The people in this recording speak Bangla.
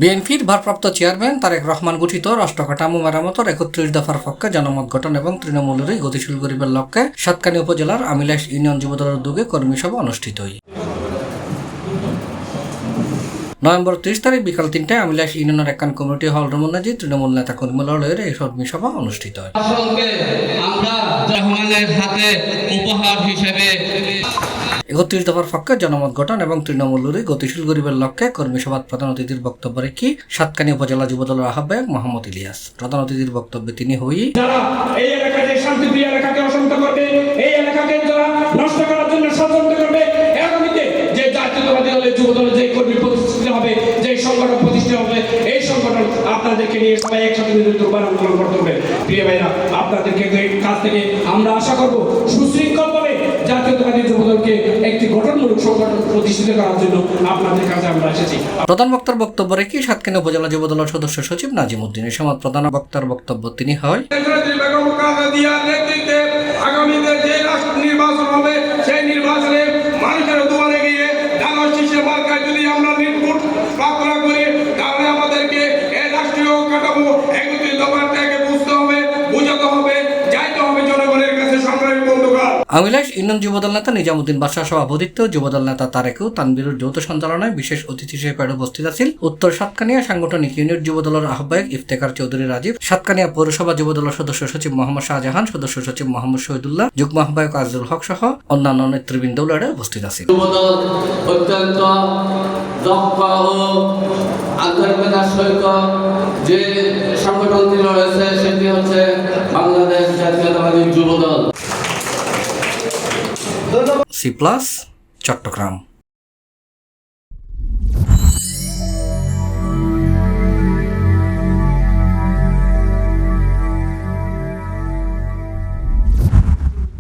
বিএনপির ভারপ্রাপ্ত চেয়ারম্যান তারেক রহমান গঠিত রাষ্ট্র কাঠামো মেরামতের ৩১ দফার পক্ষে জনমত গঠন এবং তৃণমূলেরই গতিশীল গরিবের লক্ষ্যে সাতকানিয়া উপজেলার আমিলাস ইউনিয়ন যুবদলের উদ্যোগে কর্মী সভা অনুষ্ঠিত হয়। নভেম্বর ৩০ তারিখ বিকাল ৩টায় আমিলাস ইউনিয়নের একান কমিউনিটি হল রমনাজি তৃণমূল নেতা কর্মীলয়ের এই কর্মী সভা অনুষ্ঠিত হয়। হাতে উপহার হিসেবে ৩১ দফার পক্ষে জনমত গঠন এবং তৃণমূলেরই গতিশীল গরিবের লক্ষ্যে কর্মী সভার প্রধান অতিথির বক্তব্য রেখে সাতকানিয়া উপজেলা যুবদলের আহ্বায়ক মোহাম্মদ ইলিয়াস। প্রধান অতিথির বক্তব্যে তিনি যারা এই এলাকাতে শান্তিপ্রিয় এলাকাকে অশান্ত করবে, এই এলাকাকে যারা নষ্ট করার জন্য ষড়যন্ত্র করবে, আগামীতে যে জাতীয়তাবাদী দলের যুবদলের যে কর্মী প্রতিষ্ঠিত হবে, যে সংগঠন প্রতিষ্ঠিত হবে, এই সংগঠন আপনাদেরকে নিয়ে সবাই একসাথে নিরন্তর আন্দোলন করতে হবে। প্রিয় ভাইরা, আপনাদেরকে কাছ থেকে আমরা আশা করব সুশৃঙ্খলভাবে জাতীয়তাবাদী যুবদলকে একটি গঠনমূলক সংগঠন প্রতিষ্ঠিত করার জন্য আপনাদের কাছে আমরা এসেছি। প্রধান বক্তার বক্তব্য রেখে সাতকানিয়া উপজেলা যুবদলের সদস্য সচিব নাজিম উদ্দিন এই সময় প্রধান বক্তার বক্তব্য তিনি হয় আগামীতে যে রাষ্ট্র নির্বাচন হবে সেই নির্বাচনে মানুষের দুয়ারে গিয়ে ধানের শীষের মার্কায় যদি আমরা নির্ভুট প্রার্থনা করি, তাহলে আমাদেরকে এই রাষ্ট্রীয় কাঠামো ৩১ দফার থেকে বুঝতে হবে, বুঝাতে হবে, যাইতে হবে জনগণের কাছে। সংগ্রামী বন্ধুগণ, আমিলাস ইউনিয়ন যুবদল নেতা নিজামুদ্দিন বাদশাহ সভাপতিত্ব, যুবদল নেতা তারেকু তানবিরুর যৌথ সঞ্চালনায় বিশেষ অতিথি হিসেবে উপস্থিত আছেন উত্তর সাতকানিয়া সাংগঠনিক ইউনিট যুবদলের আহ্বায়ক ইফতেখার চৌধুরী রাজীব, সাতকানিয়া পৌরসভা যুবদলের সদস্য সচিব মোহাম্মদ শাহজাহান, সদস্য সচিব মোহাম্মদ শহীদুল্লাহ, যুগ্ম আহ্বায়ক আজিজুল হক সহ অন্যান্য নেতৃবৃন্দ উপস্থিত আছেন। যুবদল অত্যন্ত দক্ষ ও আন্তরিকতার সহিত যে সংগঠনটি রয়েছে সেটি হচ্ছে বাংলাদেশ জাতীয়তাবাদী যুবদল। C+, চট্টগ্রাম।